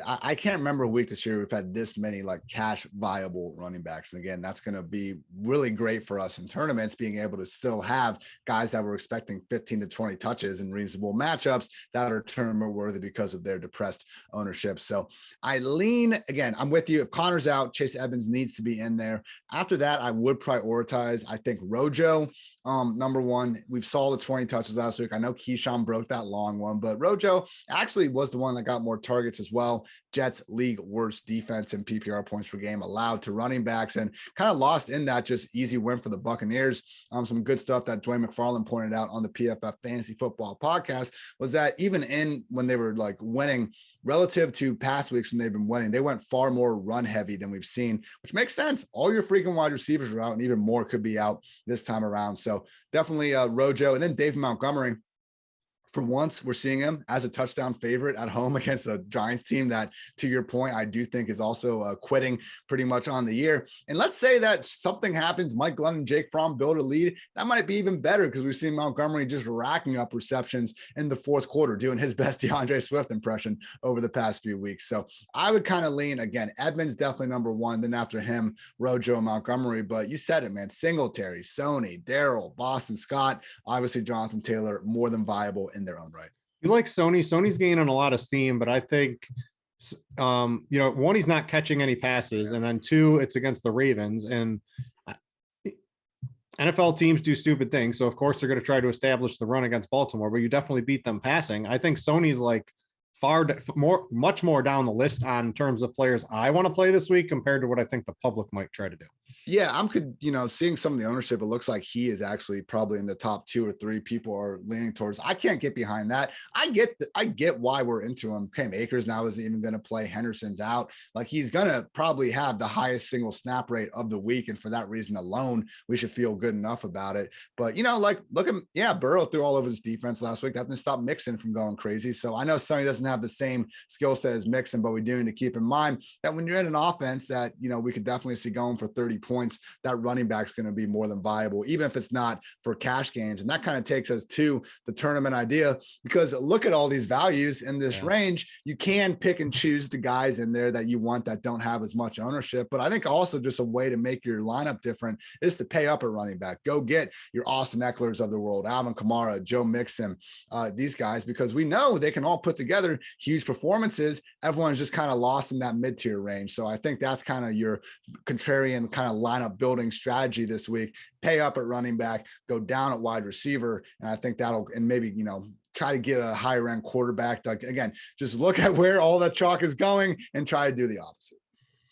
I can't remember a week this year we've had this many cash viable running backs. And again, that's going to be really great for us in tournaments, being able to still have guys that were expecting 15 to 20 touches in reasonable matchups that are tournament worthy because of their depressed ownership. So I lean, again, I'm with you. If Connor's out, Chase Edmonds needs to be in there. After that, I would prioritize, I think, Rojo. Number one, we saw the 20 touches last week. I know Keyshawn broke that long one, but Rojo actually was the one that got more targets as well. Jets league worst defense in PPR points per game allowed to running backs, and kind of lost in that just easy win for the Buccaneers. Some good stuff that Dwayne McFarland pointed out on the PFF Fantasy Football podcast was that even when they were winning relative to past weeks when they've been winning, they went far more run heavy than we've seen, which makes sense. All your freaking wide receivers are out, and even more could be out this time around. So definitely Rojo, and then David Montgomery. For once, we're seeing him as a touchdown favorite at home against a Giants team that, to your point, I do think is also quitting pretty much on the year. And let's say that something happens, Mike Glennon and Jake Fromm build a lead. That might be even better, because we've seen Montgomery just racking up receptions in the fourth quarter, doing his best DeAndre Swift impression over the past few weeks. So I would kind of lean, again, Edmonds definitely number one, then after him, Rojo and Montgomery. But you said it, man, Singletary, Sony, Darrell, Boston Scott, obviously Jonathan Taylor, more than viable in their own right. You like Sony's gaining a lot of steam, but I think one, he's not catching any passes, and then two, it's against the Ravens, and NFL teams do stupid things, so of course they're going to try to establish the run against Baltimore, but you definitely beat them passing. I think Sony's much more down the list on terms of players I want to play this week compared to what I think the public might try to do. Yeah, I'm seeing some of the ownership. It looks like he is actually probably in the top 2 or 3 people are leaning towards. I can't get behind that. I get why we're into him. Cam Akers now isn't even going to play. Henderson's out. He's going to probably have the highest single snap rate of the week. And for that reason alone, we should feel good enough about it. But, look at, Burrow threw all over his defense last week. That didn't stop Mixon from going crazy. So I know Sonny doesn't doesn't have the same skill set as Mixon, but we do need to keep in mind that when you're in an offense that, we could definitely see going for 30 points, that running back's going to be more than viable, even if it's not for cash games. And that kind of takes us to the tournament idea, because look at all these values in this range. You can pick and choose the guys in there that you want that don't have as much ownership. But I think also just a way to make your lineup different is to pay up at running back. Go get your Austin Ecklers of the world, Alvin Kamara, Joe Mixon, these guys, because we know they can all put together huge performances. Everyone's just kind of lost in that mid-tier range. So I think that's kind of your contrarian kind of lineup building strategy this week. Pay up at running back, go down at wide receiver. And I think that'll, and maybe, try to get a higher end quarterback. Again, just look at where all that chalk is going and try to do the opposite.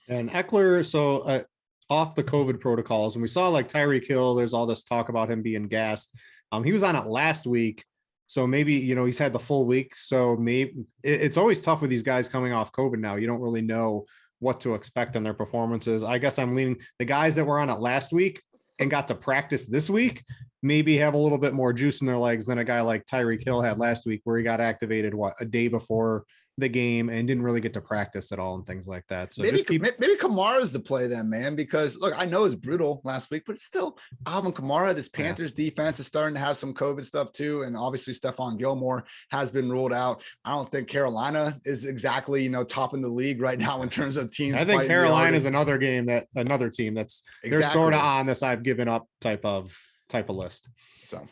And Eckler, so off the COVID protocols, and we saw like Tyreek Hill, there's all this talk about him being gassed. He was on it last week. So maybe, he's had the full week. So maybe it's always tough with these guys coming off COVID now. You don't really know what to expect on their performances. I guess I'm leaning the guys that were on it last week and got to practice this week, maybe have a little bit more juice in their legs than a guy like Tyreek Hill had last week, where he got activated a day before the game and didn't really get to practice at all and things like that. So maybe Kamara's the play then, man, because look, I know it's brutal last week, but it's still Alvin Kamara. This Panthers defense is starting to have some COVID stuff too. And obviously Stephon Gilmore has been ruled out. I don't think Carolina is exactly, top in the league right now in terms of teams. I think Carolina is another team that's they're sort of on this I've given up type of list. So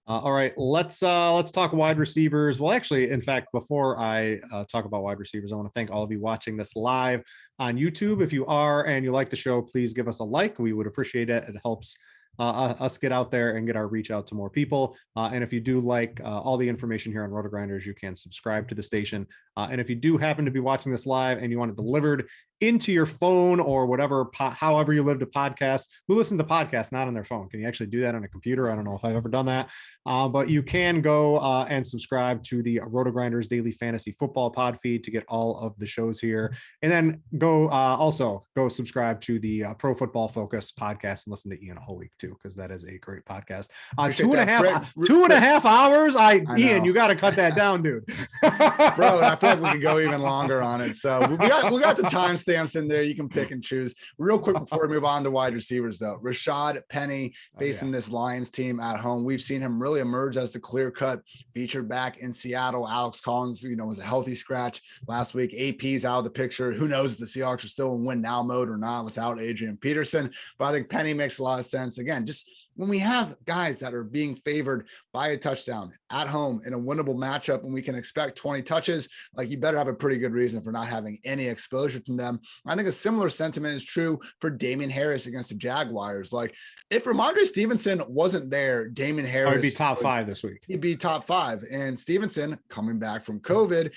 all right, let's talk wide receivers. Well, actually, in fact, before I talk about wide receivers, I want to thank all of you watching this live on YouTube. If you are and you like the show, please give us a like. We would appreciate it. It helps us get out there and get our reach out to more people. And if you do like all the information here on RotoGrinders, you can subscribe to the station. And if you do happen to be watching this live and you want it delivered into your phone or whatever, however you live to podcast, who listens to podcasts not on their phone? Can you actually do that on a computer? I don't know if I've ever done that, but you can go and subscribe to the RotoGrinders Daily Fantasy Football pod feed to get all of the shows here. And then also go subscribe to the Pro Football Focus podcast and listen to Ian all week too, because that is a great podcast. 2.5 hours. Ian, you got to cut that down, dude. Bro, I feel like we could go even longer on it. So we got the timestamps in there. You can pick and choose. Real quick before we move on to wide receivers, though, Rashad Penny facing this Lions team at home. We've seen him really emerge as the clear-cut featured back in Seattle. Alex Collins, was a healthy scratch last week. AP's out of the picture. Who knows if the Seahawks are still in win now mode or not without Adrian Peterson? But I think Penny makes a lot of sense. Again, just when we have guys that are being favored by a touchdown at home in a winnable matchup and we can expect 20 touches, like you better have a pretty good reason for not having any exposure to them. I think a similar sentiment is true for Damian Harris against the Jaguars. Like if Ramondre Stevenson wasn't there, Damian Harris would be top 5 this week. He'd be top 5. And Stevenson coming back from COVID,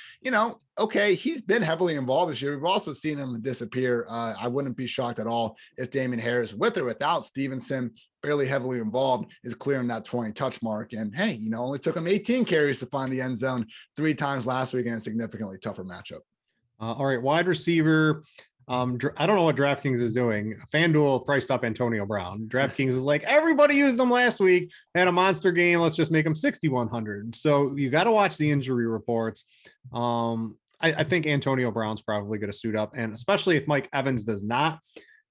okay, he's been heavily involved this year. We've also seen him disappear. I wouldn't be shocked at all if Damian Harris, with or without Stevenson, fairly heavily involved, is clearing that 20 touch mark. And hey, only took him 18 carries to find the end zone 3 times last week in a significantly tougher matchup. All right, wide receiver. I don't know what DraftKings is doing. FanDuel priced up Antonio Brown. DraftKings is like, everybody used them last week, had a monster game. Let's just make them 6,100. So you got to watch the injury reports. I think Antonio Brown's probably going to suit up, and especially if Mike Evans does not,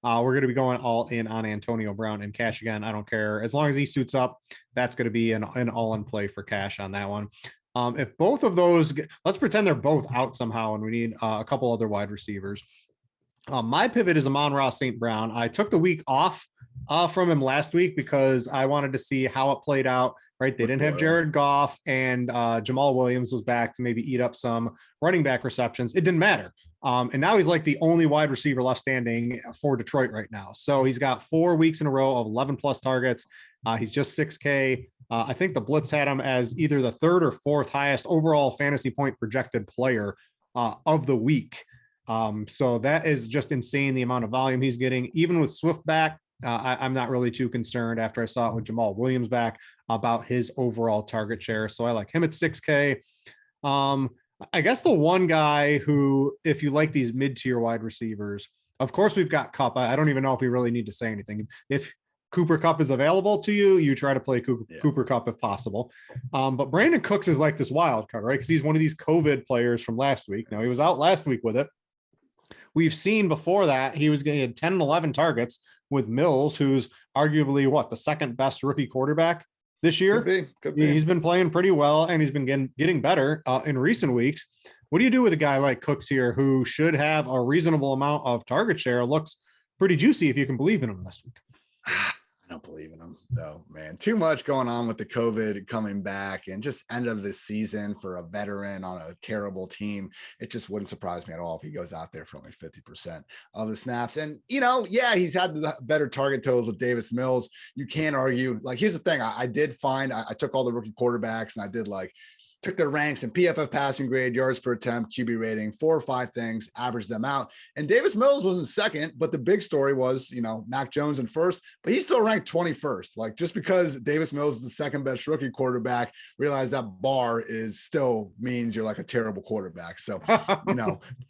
we're going to be going all in on Antonio Brown and cash again. I don't care. As long as he suits up, that's going to be an all-in play for cash on that one. If both of those, let's pretend they're both out somehow and we need a couple other wide receivers. My pivot is Amon-Ra St. Brown. I took the week off from him last week because I wanted to see how it played out, right? They didn't have Jared Goff, and Jamal Williams was back to maybe eat up some running back receptions. It didn't matter. And now he's like the only wide receiver left standing for Detroit right now. So he's got 4 weeks in a row of 11 plus targets. He's just 6K. I think the Blitz had him as either the 3rd or 4th highest overall fantasy point projected player of the week. So that is just insane, the amount of volume he's getting. Even with Swift back, I'm not really too concerned after I saw it with Jamal Williams back about his overall target share. So I like him at 6K. I guess the one guy who, if you like these mid-tier wide receivers, of course we've got Kupp. I don't even know if we really need to say anything. If Cooper Kupp is available to you, you try to play Cooper Kupp if possible. But Brandon Cooks is like this wild card, right? Because he's one of these COVID players from last week. Now, he was out last week with it. We've seen before that he was getting 10 and 11 targets with Mills, who's arguably the second best rookie quarterback this year. Could be. He's been playing pretty well, and he's been getting better in recent weeks. What do you do with a guy like Cooks here, who should have a reasonable amount of target share? Looks pretty juicy if you can believe in him this week. I don't believe in him though, man. Too much going on with the COVID coming back and just end of the season for a veteran on a terrible team. It just wouldn't surprise me at all if he goes out there for only 50% of the snaps. And, he's had the better target totals with Davis Mills. You can't argue. Like, here's the thing. I did find, I took all the rookie quarterbacks and I did took their ranks in PFF passing grade, yards per attempt, QB rating, 4 or 5 things, averaged them out. And Davis Mills was in second, but the big story was, Mac Jones in first, but he's still ranked 21st. Just because Davis Mills is the second best rookie quarterback, realize that bar is still means you're a terrible quarterback. So,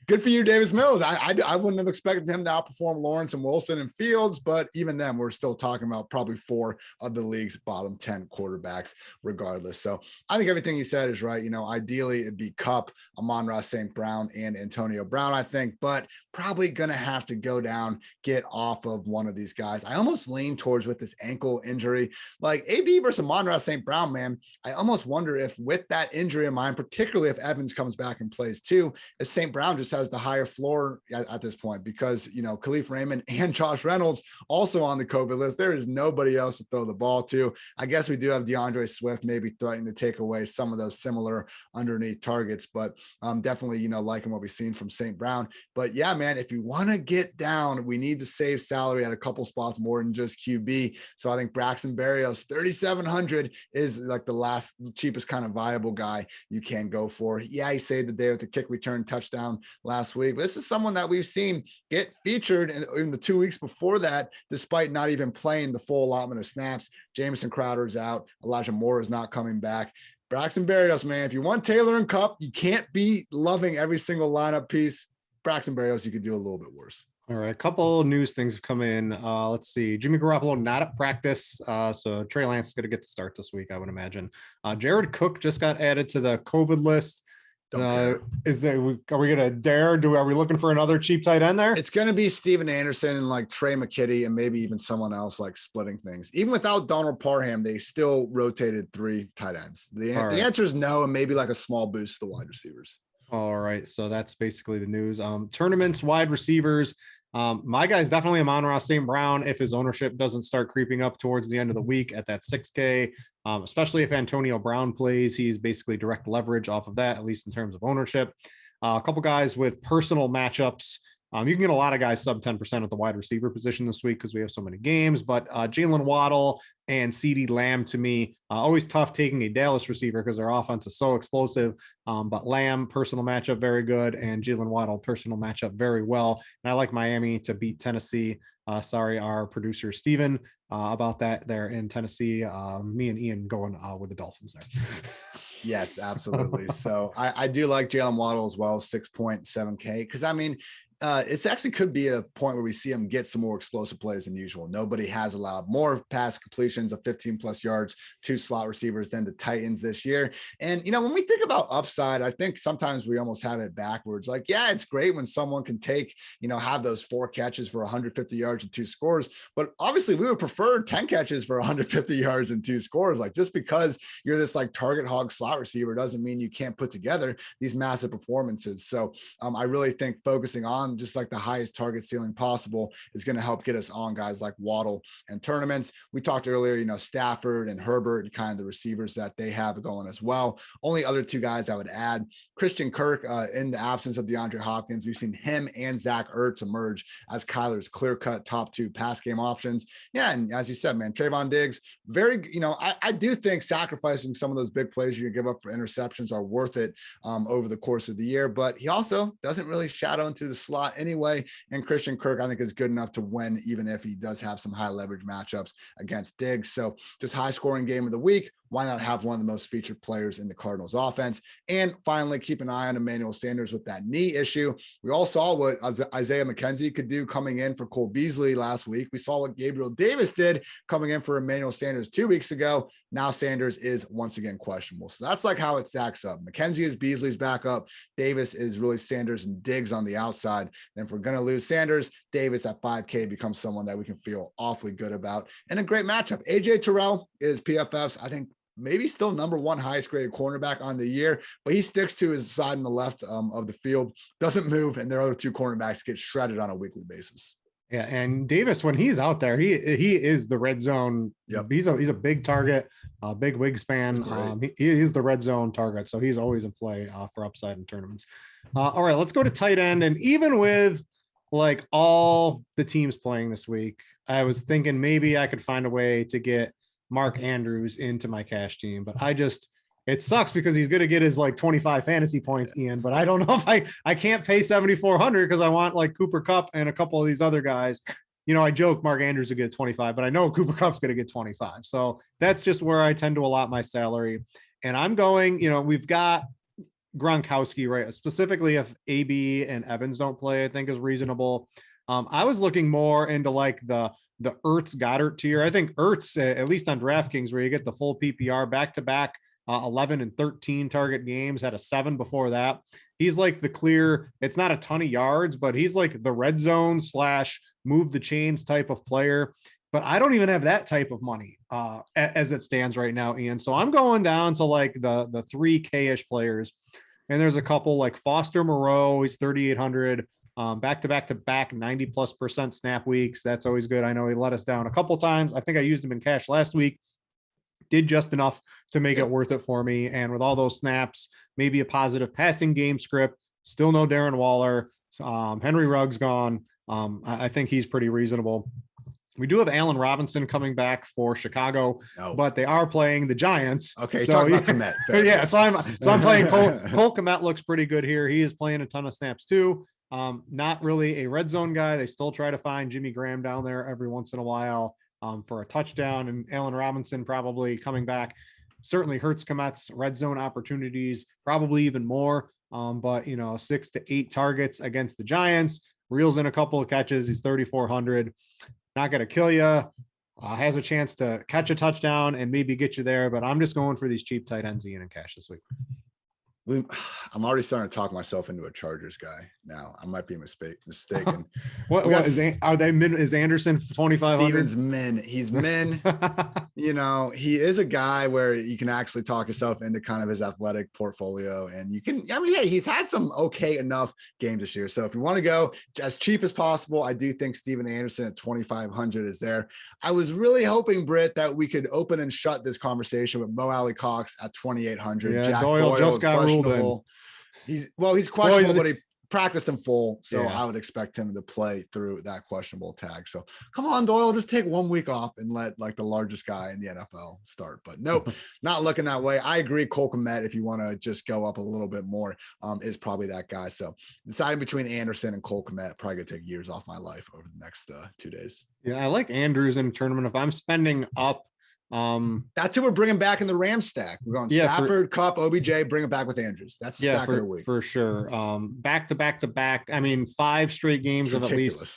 good for you, Davis Mills. I wouldn't have expected him to outperform Lawrence and Wilson and Fields, but even then we're still talking about probably 4 of the league's bottom 10 quarterbacks regardless. So I think everything you said is right. Ideally it'd be Kupp, Amon-Ra St. Brown, and Antonio Brown, I think, but probably going to have to go down, get off of one of these guys. I almost lean towards with this ankle injury, AB versus Amon-Ra St. Brown, man. I almost wonder if with that injury in mind, particularly if Evans comes back and plays too, if St. Brown just has the higher floor at this point, because, Khalif Raymond and Josh Reynolds also on the COVID list. There is nobody else to throw the ball to. I guess we do have DeAndre Swift maybe threatening to take away some of those similar underneath targets, but definitely, liking what we've seen from St. Brown. But yeah, man, if you want to get down, we need to save salary at a couple spots more than just QB. So I think Braxton Berrios, 3,700 is the last cheapest kind of viable guy you can go for. Yeah, he saved the day with the kick return touchdown last week. But this is someone that we've seen get featured in the 2 weeks before that, despite not even playing the full allotment of snaps. Jamison Crowder's out. Elijah Moore is not coming back. Braxton Berrios, man, if you want Taylor and Kupp, you can't be loving every single lineup piece. Braxton Berrios, you could do a little bit worse. All right, a couple news things have come in. Let's see. Jimmy Garoppolo not at practice, so Trey Lance is going to get the start this week, I would imagine. Jared Cook just got added to the COVID list. Are we going to dare? Are we looking for another cheap tight end there? It's going to be Steven Anderson and Trey McKitty and maybe even someone else splitting things. Even without Donald Parham, they still rotated 3 tight ends. The answer is no, and maybe a small boost to the wide receivers. All right, so that's basically the news. Tournaments, wide receivers. My guy's definitely Amon-Ra St. Brown if his ownership doesn't start creeping up towards the end of the week at that 6K, especially if Antonio Brown plays. He's basically direct leverage off of that, at least in terms of ownership. A couple guys with personal matchups. You can get a lot of guys sub 10% at the wide receiver position this week because we have so many games, but Jalen Waddle and CeeDee Lamb, to me, always tough taking a Dallas receiver because their offense is so explosive. But Lamb, personal matchup, very good. And Jalen Waddle, personal matchup, very well. And I like Miami to beat Tennessee. Sorry, our producer, Steven, about that there in Tennessee. Me and Ian going with the Dolphins there. Yes, absolutely. So I do like Jalen Waddle as well, 6.7K. Because, it's actually could be a point where we see him get some more explosive plays than usual. Nobody has allowed more pass completions of 15 plus yards to slot receivers than the Titans this year. And, when we think about upside, I think sometimes we almost have it backwards. Yeah, it's great when someone can take, have those 4 catches for 150 yards and 2 scores. But obviously we would prefer 10 catches for 150 yards and 2 scores. Just because you're this target hog slot receiver doesn't mean you can't put together these massive performances. So I really think focusing on just the highest target ceiling possible is going to help get us on guys like Waddle and tournaments. We talked earlier, Stafford and Herbert and kind of the receivers that they have going as well. Only other 2 guys I would add, Christian Kirk, in the absence of DeAndre Hopkins, we've seen him and Zach Ertz emerge as Kyler's clear-cut top 2 pass game options. Yeah, and as you said, man, Trayvon Diggs, very, I do think sacrificing some of those big plays you give up for interceptions are worth it over the course of the year, but he also doesn't really shadow into the slot anyway. And Christian Kirk, I think, is good enough to win, even if he does have some high leverage matchups against Diggs. So just high scoring game of the week. Why not have one of the most featured players in the Cardinals offense? And finally, keep an eye on Emmanuel Sanders with that knee issue. We all saw what Isaiah McKenzie could do coming in for Cole Beasley last week. We saw what Gabriel Davis did coming in for Emmanuel Sanders 2 weeks ago. Now Sanders is once again questionable. So that's like how it stacks up. McKenzie is Beasley's backup. Davis is really Sanders and Diggs on the outside. And if we're going to lose Sanders, Davis at 5K becomes someone that we can feel awfully good about. And a great matchup. AJ Terrell is PFF's, I think, maybe still number one highest graded cornerback on the year, but he sticks to his side on the left of the field, doesn't move, and their other two cornerbacks get shredded on a weekly basis. Yeah, and Davis, when he's out there, he is the red zone. Yep. He's a big target, big Wigs fan. He is the red zone target, so he's always in play for upside in tournaments. All right, let's go to tight end. And even with like all the teams playing this week, I was thinking maybe I could find a way to get Mark Andrews into my cash team, but it sucks because he's going to get his like 25 fantasy points, Ian, but I don't know if I can't pay 7,400 because I want like Cooper Kupp and a couple of these other guys. I joke Mark Andrews will get 25, but I know Cooper Kupp's going to get 25. So that's just where I tend to allot my salary. And I'm going, we've got Gronkowski, right? Specifically if AB and Evans don't play, I think is reasonable. I was looking more into like the Ertz Goddard tier. I think Ertz, at least on DraftKings, where you get the full PPR back-to-back 11 and 13 target games, had a 7 before that. He's like the clear, it's not a ton of yards, but he's like the red zone / move the chains type of player. But I don't even have that type of money as it stands right now, Ian. So I'm going down to like the 3K-ish players. And there's a couple like Foster Moreau, he's 3,800. Back-to-back 90+% snap weeks. That's always good. I know he let us down a couple times. I think I used him in cash last week. Did just enough to make it worth it for me. And with all those snaps, maybe a positive passing game script, still no Darren Waller. Henry Ruggs gone. I think he's pretty reasonable. We do have Allen Robinson coming back for Chicago, but they are playing the Giants. Okay, so talking about Kmet. Yeah, so I'm playing Cole Kmet looks pretty good here. He is playing a ton of snaps too. Not really a red zone guy. They still try to find Jimmy Graham down there every once in a while for a touchdown, and Allen Robinson probably coming back certainly hurts Kmet's red zone opportunities, probably even more. But 6 to 8 targets against the Giants, reels in a couple of catches. He's 3,400, not going to kill you. Has a chance to catch a touchdown and maybe get you there, but I'm just going for these cheap tight ends, Ian, and cash this week. I'm already starting to talk myself into a Chargers guy now. I might be mistaken. Is Anderson 2,500? Steven's min. He's min. He is a guy where you can actually talk yourself into kind of his athletic portfolio, and hey, he's had some okay enough games this year. So if you want to go as cheap as possible, I do think Steven Anderson at 2,500 is there. I was really hoping, Britt, that we could open and shut this conversation with Mo Alley Cox at 2,800. Yeah, Jack Doyle just got ruled in. He's questionable, but he practiced in full. So yeah. I would expect him to play through that questionable tag. So come on, Doyle, just take 1 week off and let like the largest guy in the NFL start. But nope, not looking that way. I agree. Cole Kmet, if you want to just go up a little bit more, is probably that guy. So deciding between Anderson and Cole Kmet, probably gonna take years off my life over the next 2 days. Yeah, I like Andrews in a tournament. If I'm spending up, that's who we're bringing back in the Rams stack. We're going Stafford, Kupp, OBJ, bring it back with Andrews. That's the stack of the week for sure. Back to back. I mean, 5 straight games of at least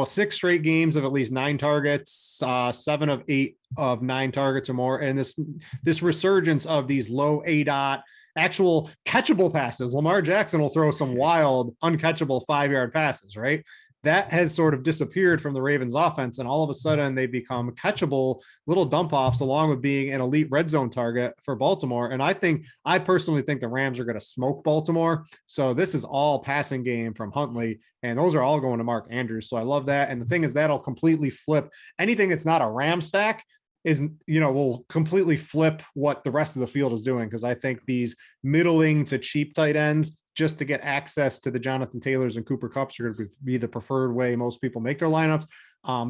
6 straight games of at least 9 targets, 7 of 8 of 9 targets or more. And this resurgence of these low ADOT actual catchable passes. Lamar Jackson will throw some wild uncatchable 5-yard passes, right? That has sort of disappeared from the Ravens offense. And all of a sudden they become catchable little dump offs along with being an elite red zone target for Baltimore. And I personally think the Rams are going to smoke Baltimore. So this is all passing game from Huntley, and those are all going to Mark Andrews. So I love that. And the thing is that'll completely flip anything that's not a Ram stack will completely flip what the rest of the field is doing. Cause I think these middling to cheap tight ends, just to get access to the Jonathan Taylors and Cooper Kupps, are going to be the preferred way most people make their lineups.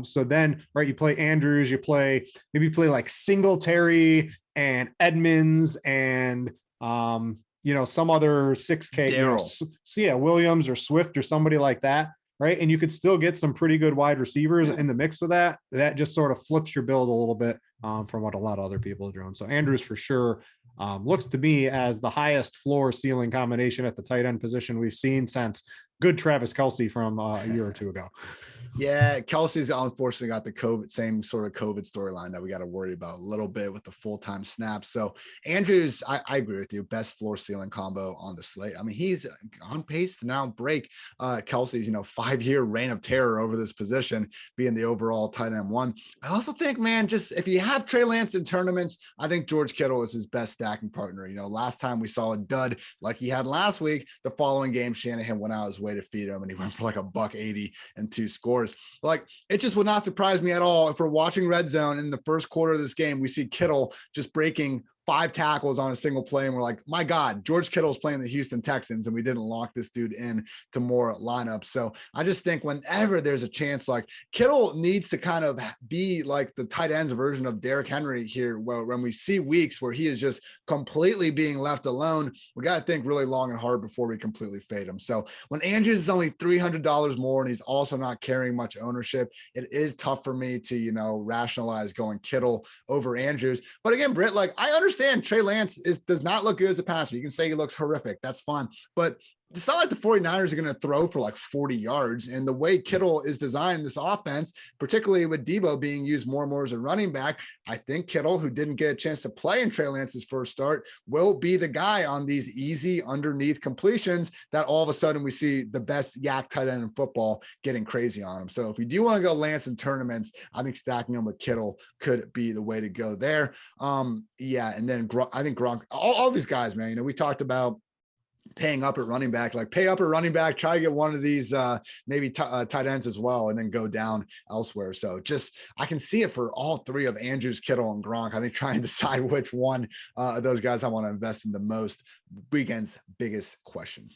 So then, right, you play Andrews, maybe play like Singletary and Edmonds and, some other 6K, Williams or Swift or somebody like that. right? And you could still get some pretty good wide receivers in the mix with that. That just sort of flips your build a little bit from what a lot of other people are doing. So Andrews for sure looks to me as the highest floor ceiling combination at the tight end position we've seen since good Travis Kelce from a year or two ago. Yeah, Kelsey's unfortunately got the same sort of COVID storyline that we got to worry about a little bit with the full-time snaps. So Andrews, I agree with you. Best floor ceiling combo on the slate. I mean, he's on pace to now break Kelsey's 5-year reign of terror over this position, being the overall tight end one. I also think, man, just if you have Trey Lance in tournaments, I think George Kittle is his best stacking partner. Last time we saw a dud like he had last week, the following game Shanahan went out his way to feed him, and he went for like $180 and 2 scores. Like, it just would not surprise me at all if we're watching Red Zone in the first quarter of this game, we see Kittle just breaking 5 tackles on a single play, and we're like, my God, George Kittle's playing the Houston Texans, and we didn't lock this dude in to more lineups. So I just think whenever there's a chance, like, Kittle needs to kind of be like the tight ends version of Derrick Henry here, where when we see weeks where he is just completely being left alone, we got to think really long and hard before we completely fade him. So when Andrews is only $300 more and he's also not carrying much ownership, it is tough for me to, rationalize going Kittle over Andrews. But again, Britt, like, I understand Trey Lance does not look good as a passer. You can say he looks horrific. That's fine. But it's not like the 49ers are going to throw for like 40 yards. And the way Kittle is designed this offense, particularly with Debo being used more and more as a running back, I think Kittle, who didn't get a chance to play in Trey Lance's first start, will be the guy on these easy underneath completions that all of a sudden we see the best yak tight end in football getting crazy on him. So if we do want to go Lance in tournaments, I think stacking him with Kittle could be the way to go there. Yeah. And then I think Gronk, all these guys, man, we talked about paying up at running back, like pay up at running back, try to get one of these tight ends as well, and then go down elsewhere. So just, I can see it for all 3 of Andrews, Kittle, and Gronk. I think trying to decide which one of those guys I want to invest in the most. Weekend's biggest question.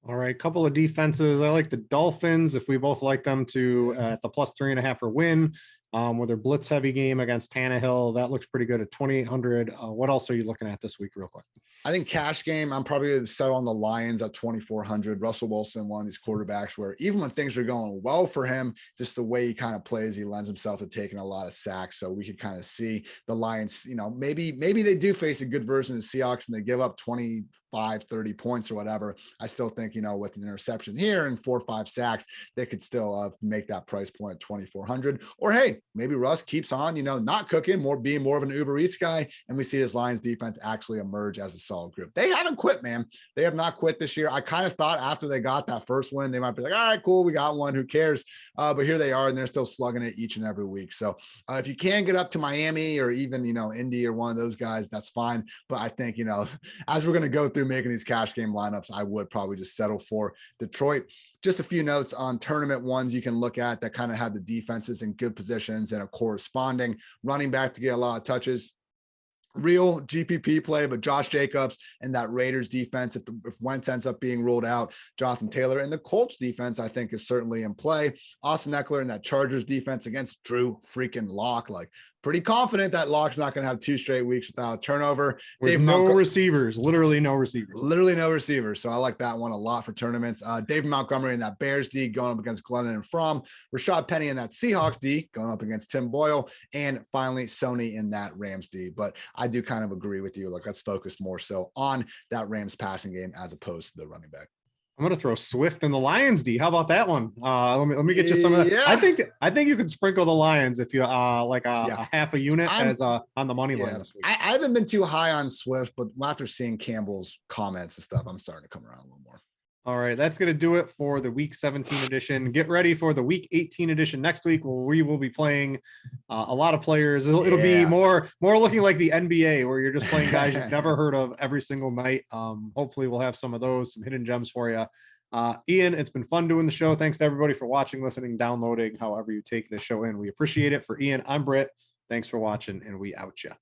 All right, couple of defenses. I like the Dolphins, if we both like them to at the plus 3.5 for win. With their blitz heavy game against Tannehill, that looks pretty good at 2,800. What else are you looking at this week, real quick? I think cash game, I'm probably going to settle on the Lions at 2,400. Russell Wilson, one of these quarterbacks where even when things are going well for him, just the way he kind of plays, he lends himself to taking a lot of sacks. So we could kind of see the Lions, maybe they do face a good version of the Seahawks and they give up 25, 30 points or whatever. I still think, with an interception here and 4 or 5 sacks, they could still make that price point at 2,400. Or hey, maybe Russ keeps on, not cooking, being more of an Uber Eats guy, and we see his Lions defense actually emerge as a solid group. They haven't quit, man. They have not quit this year. I kind of thought after they got that first win, they might be like, all right, cool, we got one, who cares? But here they are, and they're still slugging it each and every week. So if you can get up to Miami or even, Indy or one of those guys, that's fine. But I think, as we're going to go through making these cash game lineups, I would probably just settle for Detroit. Just a few notes on tournament ones you can look at that kind of have the defenses in good positions and a corresponding running back to get a lot of touches. Real GPP play, but Josh Jacobs and that Raiders defense, if Wentz ends up being ruled out, Jonathan Taylor and the Colts defense, I think, is certainly in play. Austin Eckler and that Chargers defense against Drew freaking Lock, like pretty confident that Lock's not going to have 2 straight weeks without a turnover. With receivers, literally no receivers. So I like that one a lot for tournaments. David Montgomery and that Bears D going up against Glennon and Fromm. Rashad Penny and that Seahawks D going up against Tim Boyle. And finally, Sony in that Rams D. But I do kind of agree with you. Like, let's focus more so on that Rams passing game as opposed to the running back. I'm going to throw Swift in the Lions D. How about that one? Let me get you some of that. Yeah. I think you could sprinkle the Lions if you a half a unit as on the money line this week. I haven't been too high on Swift, but after seeing Campbell's comments and stuff, I'm starting to come around a little more. All right, that's going to do it for the Week 17 edition. Get ready for the Week 18 edition next week, where we will be playing a lot of players. It'll be more looking like the NBA, where you're just playing guys you've never heard of every single night. Hopefully, we'll have some of those, some hidden gems for you. Ian, it's been fun doing the show. Thanks to everybody for watching, listening, downloading, however you take the show in. We appreciate it. For Ian, I'm Britt. Thanks for watching, and we out ya.